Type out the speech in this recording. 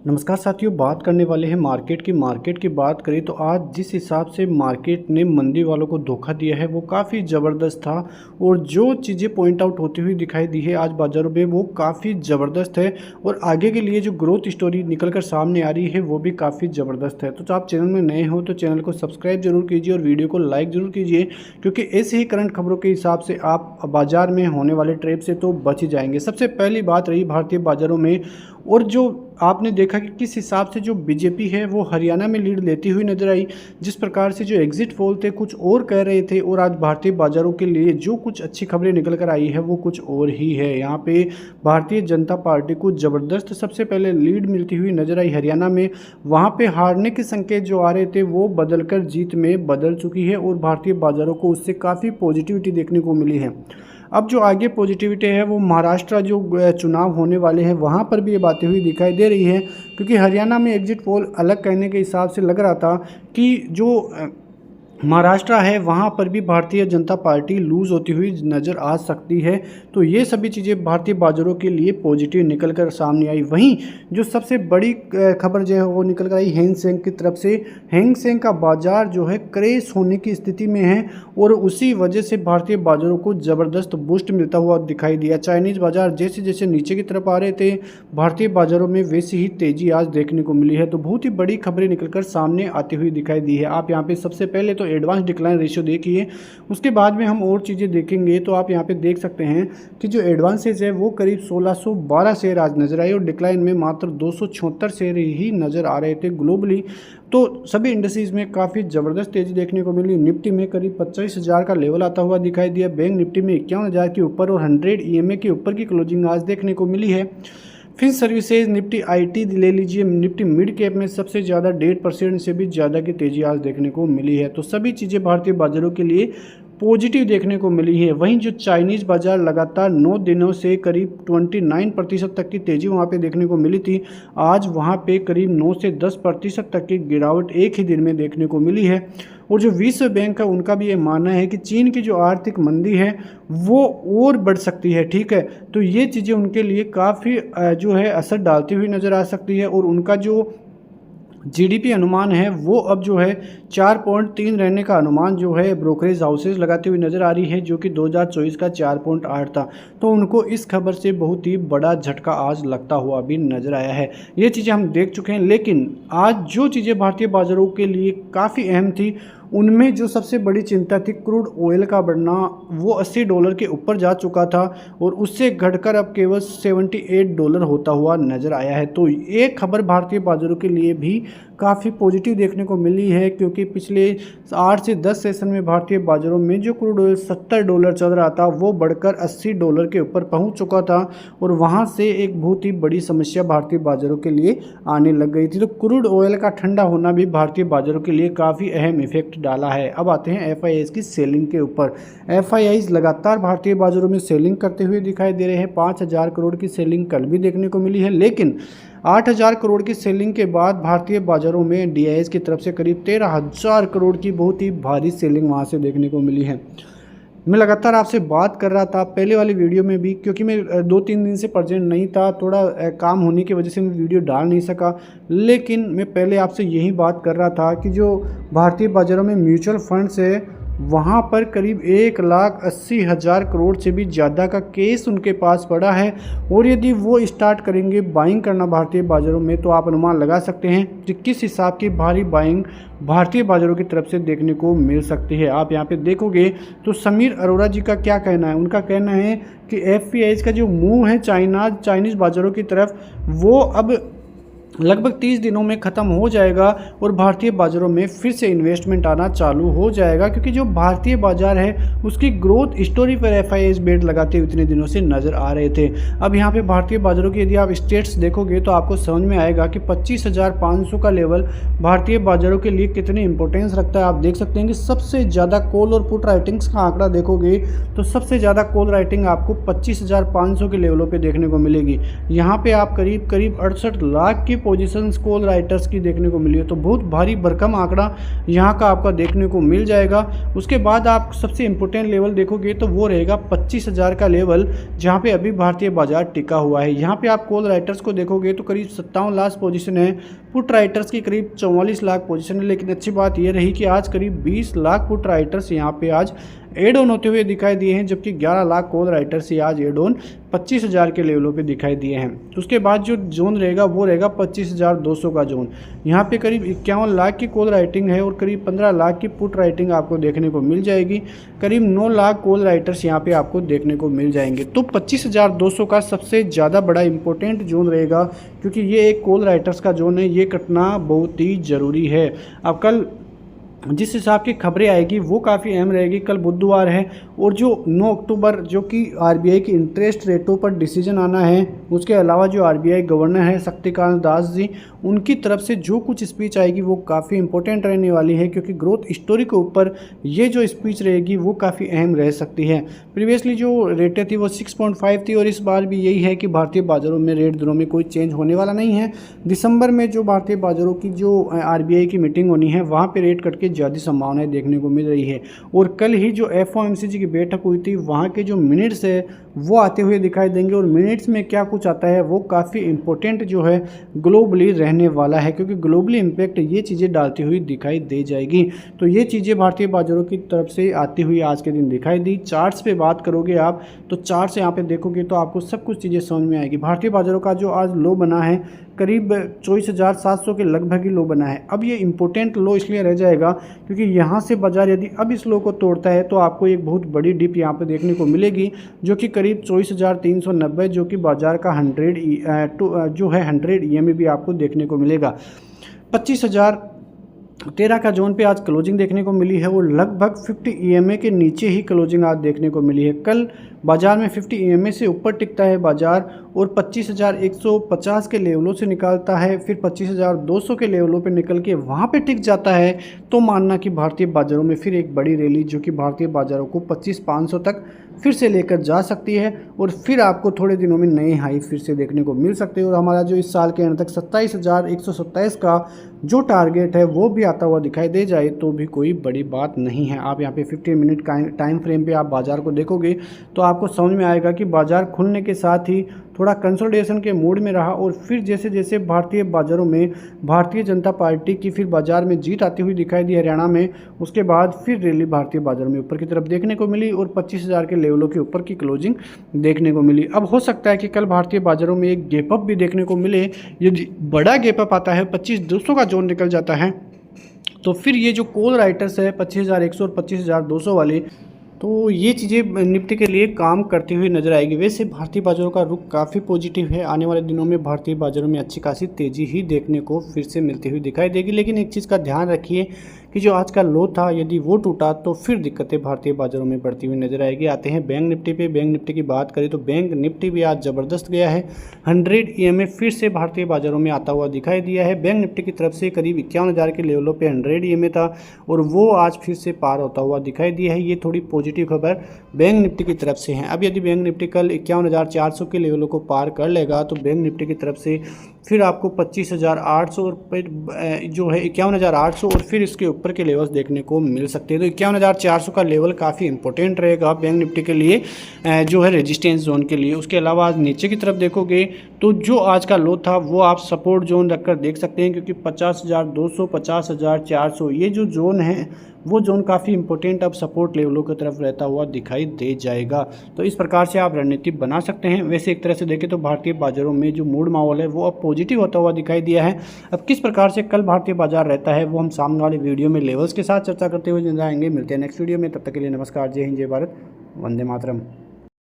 नमस्कार साथियों, बात करने वाले हैं मार्केट की बात करें तो आज जिस हिसाब से मार्केट ने मंदी वालों को धोखा दिया है वो काफ़ी ज़बरदस्त था। और जो चीज़ें पॉइंट आउट होती हुई दिखाई दी है आज बाज़ारों में वो काफ़ी ज़बरदस्त है। और आगे के लिए जो ग्रोथ स्टोरी निकल कर सामने आ रही है वो भी काफ़ी ज़बरदस्त है। तो आप चैनल में नए हो तो चैनल को सब्सक्राइब जरूर कीजिए और वीडियो को लाइक ज़रूर कीजिए, क्योंकि ऐसे ही करंट खबरों के हिसाब से आप बाज़ार में होने वाले ट्रेप से तो बच ही जाएंगे। सबसे पहली बात रही भारतीय बाज़ारों में, और जो आपने देखा कि किस हिसाब से जो बीजेपी है वो हरियाणा में लीड लेती हुई नजर आई। जिस प्रकार से जो एग्जिट पोल थे कुछ और कह रहे थे और आज भारतीय बाजारों के लिए जो कुछ अच्छी खबरें निकल कर आई है वो कुछ और ही है। यहाँ पे भारतीय जनता पार्टी को ज़बरदस्त सबसे पहले लीड मिलती हुई नजर आई हरियाणा में। वहाँ पे हारने के संकेत जो आ रहे थे वो बदलकर जीत में बदल चुकी है और भारतीय बाजारों को उससे काफ़ी पॉजिटिविटी देखने को मिली है। अब जो आगे पॉजिटिविटी है वो महाराष्ट्र जो चुनाव होने वाले हैं वहाँ पर भी ये बातें हुई दिखाई दे रही है, क्योंकि हरियाणा में एग्जिट पोल अलग कहने के हिसाब से लग रहा था कि जो महाराष्ट्र है वहाँ पर भी भारतीय जनता पार्टी लूज़ होती हुई नज़र आ सकती है। तो ये सभी चीज़ें भारतीय बाजारों के लिए पॉजिटिव निकल कर सामने आई। वहीं जो सबसे बड़ी खबर जो है वो निकल कर आई हैंग सेंग की तरफ से। हैंग सेंग का बाजार जो है क्रैश होने की स्थिति में है और उसी वजह से भारतीय बाजारों को ज़बरदस्त बूस्ट मिलता हुआ दिखाई दिया। चाइनीज़ बाजार जैसे जैसे नीचे की तरफ आ रहे थे भारतीय बाजारों में वैसी ही तेज़ी आज देखने को मिली है। तो बहुत ही बड़ी खबरें निकल कर सामने आती हुई दिखाई दी है। आप यहाँ पे सबसे पहले तो एडवांस डिक्लाइन रेशियो देखिए, उसके बाद में हम और चीज़ें देखेंगे। तो आप यहाँ पे देख सकते हैं कि जो एडवांसेज है वो करीब 1612 शेयर आज नजर आए और डिक्लाइन में मात्र 276 शेयर ही नज़र आ रहे थे ग्लोबली। तो सभी इंडस्ट्रीज में काफ़ी ज़बरदस्त तेज़ी देखने को मिली। निफ्टी में करीब 25,000 का लेवल आता हुआ दिखाई दिया। बैंक निफ्टी में 51,000 के ऊपर और 100 EMA के ऊपर की क्लोजिंग आज देखने को मिली है। फिर सर्विसेज निफ्टी आईटी ले लीजिए, निफ्टी मिड कैप में सबसे ज़्यादा 1.5% से भी ज़्यादा की तेज़ी आज देखने को मिली है। तो सभी चीज़ें भारतीय बाजारों के लिए पॉजिटिव देखने को मिली है। वहीं जो चाइनीज़ बाजार लगातार 9 दिनों से करीब 29% तक की तेज़ी वहां पे देखने को मिली थी, आज वहां पे करीब 9 से 10% तक की गिरावट एक ही दिन में देखने को मिली है। और जो विश्व बैंक है उनका भी ये मानना है कि चीन की जो आर्थिक मंदी है वो और बढ़ सकती है। ठीक है, तो ये चीज़ें उनके लिए काफ़ी जो है असर डालती हुई नज़र आ सकती है। और उनका जो जीडीपी अनुमान है वो अब जो है 4.3 रहने का अनुमान जो है ब्रोकरेज हाउसेज लगाते हुए नज़र आ रही है, जो कि 2024 का 4.8 था। तो उनको इस खबर से बहुत ही बड़ा झटका आज लगता हुआ भी नज़र आया है। ये चीज़ें हम देख चुके हैं, लेकिन आज जो चीज़ें भारतीय बाजारों के लिए काफ़ी अहम थी उनमें जो सबसे बड़ी चिंता थी क्रूड ऑयल का बढ़ना, वो $80 के ऊपर जा चुका था और उससे घटकर अब केवल $78 होता हुआ नज़र आया है। तो ये खबर भारतीय बाजारों के लिए भी काफ़ी पॉजिटिव देखने को मिली है, क्योंकि पिछले 8 से 10 सेशन में भारतीय बाजारों में जो क्रूड ऑयल $70 चल रहा था वो बढ़कर $80 के ऊपर पहुंच चुका था और वहां से एक बहुत ही बड़ी समस्या भारतीय बाजारों के लिए आने लग गई थी। तो क्रूड ऑयल का ठंडा होना भी भारतीय बाजारों के लिए काफ़ी अहम इफेक्ट डाला है। अब आते हैं FIIs की सेलिंग के ऊपर। FIIs लगातार भारतीय बाजारों में सेलिंग करते हुए दिखाई दे रहे हैं। 5,000 करोड़ की सेलिंग कल भी देखने को मिली है, लेकिन 8,000 करोड़ की सेलिंग के बाद भारतीय बाजारों में DIIs की तरफ से करीब 13,000 करोड़ की बहुत ही भारी सेलिंग वहां से देखने को मिली है। मैं लगातार आपसे बात कर रहा था पहले वाली वीडियो में भी, क्योंकि मैं 2-3 दिन से प्रेजेंट नहीं था, थोड़ा काम होने की वजह से मैं वीडियो डाल नहीं सका। लेकिन मैं पहले आपसे यही बात कर रहा था कि जो भारतीय बाज़ारों में म्यूचुअल फंड्स है वहाँ पर करीब 1,80,000 करोड़ से भी ज़्यादा का केस उनके पास पड़ा है। और यदि वो स्टार्ट करेंगे बाइंग करना भारतीय बाज़ारों में तो आप अनुमान लगा सकते हैं कि किस हिसाब की भारी बाइंग भारतीय बाज़ारों की तरफ से देखने को मिल सकती है। आप यहाँ पे देखोगे तो समीर अरोड़ा जी का क्या कहना है, उनका कहना है कि FIIs का जो मूव है चाइनीज़ बाज़ारों की तरफ वो अब लगभग 30 दिनों में ख़त्म हो जाएगा और भारतीय बाज़ारों में फिर से इन्वेस्टमेंट आना चालू हो जाएगा, क्योंकि जो भारतीय बाज़ार है उसकी ग्रोथ स्टोरी पर FIIs बेट लगाते हुए इतने दिनों से नज़र आ रहे थे। अब यहाँ पे भारतीय बाज़ारों की यदि आप स्टेट्स देखोगे तो आपको समझ में आएगा कि 25,500 का लेवल भारतीय बाज़ारों के लिए कितनी इंपॉर्टेंस रखता है। आप देख सकते हैं कि सबसे ज़्यादा कॉल और पुट राइटिंग्स का आंकड़ा देखोगे तो सबसे ज़्यादा कॉल राइटिंग आपको 25,500 के लेवलों पर देखने को मिलेगी। यहाँ पर आप करीब 68 लाख की पोजीशंस कॉल राइटर्स की देखने को मिली है, तो बहुत भारी भरकम आंकड़ा यहाँ का आपका देखने को मिल जाएगा। उसके बाद आप सबसे इम्पोर्टेंट लेवल देखोगे तो वो रहेगा 25,000 का लेवल, जहाँ पे अभी भारतीय बाजार टिका हुआ है। यहाँ पे आप कॉल राइटर्स को देखोगे तो करीब 57 लाख पोजीशन है, पुट राइटर्स की करीब 44 लाख पोजीशन है। लेकिन अच्छी बात यह रही कि आज करीब 20 लाख पुट राइटर्स यहाँ पे आज एड ऑन होते हुए दिखाई दिए हैं, जबकि 11 लाख कॉल राइटर्स ही आज एड ऑन 25,000 के लेवलों पे दिखाई दिए हैं। उसके बाद जो जोन रहेगा वो रहेगा 25,200 का जोन। यहाँ पे करीब 51 लाख की कॉल राइटिंग है और करीब 15 लाख की पुट राइटिंग आपको देखने को मिल जाएगी। करीब 9 लाख कॉल राइटर्स यहाँ पे आपको देखने को मिल जाएंगे। तो 25,200 का सबसे ज़्यादा बड़ा इंपॉर्टेंट जोन रहेगा, क्योंकि ये एक कॉल राइटर्स का जोन है, ये कटना बहुत ही ज़रूरी है। अब कल जिस हिसाब की खबरें आएगी वो काफ़ी अहम रहेगी। कल बुधवार है और जो 9 अक्टूबर जो कि आरबीआई की इंटरेस्ट रेटों पर डिसीजन आना है, उसके अलावा जो आरबीआई गवर्नर है शक्तिकांत दास जी, उनकी तरफ से जो कुछ स्पीच आएगी वो काफ़ी इंपॉर्टेंट रहने वाली है, क्योंकि ग्रोथ स्टोरी के ऊपर ये जो स्पीच रहेगी वो काफ़ी अहम रह सकती है। प्रीवियसली जो रेटें थी वो 6.5 थी और इस बार भी यही है कि भारतीय बाजारों में रेट दरों में कोई चेंज होने वाला नहीं है। दिसंबर में जो भारतीय बाजारों की जो आरबीआई की मीटिंग होनी है वहाँ पर रेट कट के ज़्यादा संभावनाएं देखने को मिल रही है। और कल ही जो एफओएमसी की बैठक हुई थी वहाँ के जो मिनट्स है वो आते हुए दिखाई देंगे, और मिनट्स में क्या कुछ आता है वो काफ़ी इंपॉर्टेंट जो है ग्लोबली रहने वाला है, क्योंकि ग्लोबली इम्पैक्ट ये चीज़ें डालती हुई दिखाई दे जाएगी। तो ये चीज़ें भारतीय बाजारों की तरफ से आती हुई आज के दिन दिखाई दी। चार्ट्स पे बात करोगे आप तो चार्ट्स यहाँ पे देखोगे तो आपको सब कुछ चीज़ें समझ में आएगी। भारतीय बाजारों का जो आज लो बना है करीब 24,700 के लगभग ही लो बना है। अब ये इंपॉर्टेंट लो इसलिए रह जाएगा क्योंकि यहाँ से बाजार यदि अब इस लो को तोड़ता है तो आपको एक बहुत बड़ी डिप यहाँ पे देखने को मिलेगी, जो कि करीब 24,390, जो कि बाजार का 100 EMA भी आपको देखने को मिलेगा। 25,013 का जोन पे आज क्लोजिंग देखने को मिली है और लगभग 50 EMA के नीचे ही क्लोजिंग आज देखने को मिली है। कल बाजार में 50 EMA से ऊपर टिकता है बाजार और 25,150 के लेवलों से निकालता है, फिर 25,200 के लेवलों पे निकल के वहाँ पे टिक जाता है, तो मानना कि भारतीय बाज़ारों में फिर एक बड़ी रैली जो कि भारतीय बाज़ारों को 25,500 तक फिर से लेकर जा सकती है और फिर आपको थोड़े दिनों में नए हाई फिर से देखने को मिल सकते हैं। और हमारा जो इस साल के अंत तक 27,127 का जो टारगेट है वो भी आता हुआ दिखाई दे जाए तो भी कोई बड़ी बात नहीं है। आप यहाँ पे 15 मिनट का टाइम फ्रेम पे आप बाज़ार को देखोगे तो आपको समझ में आएगा कि बाज़ार खुलने के साथ ही थोड़ा कंसोलिडेशन के मूड में रहा और फिर जैसे जैसे भारतीय बाज़ारों में भारतीय जनता पार्टी की फिर बाज़ार में जीत आती हुई दिखाई दी हरियाणा में, उसके बाद फिर रैली भारतीय बाज़ारों में ऊपर की तरफ देखने को मिली और 25,000 के लेवलों के ऊपर की क्लोजिंग देखने को मिली। अब हो सकता है कि कल भारतीय बाज़ारों में एक गैप अप भी देखने को मिले। यदि बड़ा गैप अप आता है, 25,200 का जोन निकल जाता है, तो फिर ये जो कॉल राइटर्स है 25,100 और 25,200 वाले, तो ये चीज़ें निफ्टी के लिए काम करती हुई नजर आएगी। वैसे भारतीय बाज़ारों का रुख काफ़ी पॉजिटिव है। आने वाले दिनों में भारतीय बाज़ारों में अच्छी खासी तेज़ी ही देखने को फिर से मिलती हुई दिखाई देगी। लेकिन एक चीज़ का ध्यान रखिए कि जो आज का लो था यदि वो टूटा तो फिर दिक्कतें भारतीय बाज़ारों में बढ़ती हुई नजर आएगी। आते हैं बैंक निफ्टी पे। बैंक निफ्टी की बात करें तो बैंक निफ्टी भी आज ज़बरदस्त गया है। 100 EMA फिर से भारतीय बाज़ारों में आता हुआ दिखाई दिया है। बैंक निफ्टी की तरफ से करीब 51,000 के लेवलों पे 100 EMA था और वो आज फिर से पार होता हुआ दिखाई दिया है। ये थोड़ी पॉजिटिव खबर बैंक निफ्टी की तरफ से है। अब यदि बैंक निफ्टी कल 51,400 के लेवलों को पार कर लेगा तो बैंक निफ्टी की तरफ से फिर आपको 25,800 और जो है 51,800 और फिर इसके ऊपर के लेवल्स देखने को मिल सकते हैं। तो 51,400 का लेवल काफ़ी इंपॉर्टेंट रहेगा बैंक निफ्टी के लिए, जो है रेजिस्टेंस जोन के लिए। उसके अलावा आज नीचे की तरफ देखोगे तो जो आज का लो था वो आप सपोर्ट जोन रखकर देख सकते हैं, क्योंकि 50,200 50,400 ये जो जोन है वो जोन काफ़ी इंपॉर्टेंट अब सपोर्ट लेवलों की तरफ रहता हुआ दिखाई दे जाएगा। तो इस प्रकार से आप रणनीति बना सकते हैं। वैसे एक तरह से देखें तो भारतीय बाज़ारों में जो मूड माहौल है वो अब पॉजिटिव होता हुआ दिखाई दिया है। अब किस प्रकार से कल भारतीय बाजार रहता है वो हम सामने वाले वीडियो में लेवल्स के साथ चर्चा करते हुए नजर आएंगे। मिलते हैं नेक्स्ट वीडियो में, तब तक के लिए नमस्कार, जय हिंद, जय भारत, वंदे मातरम।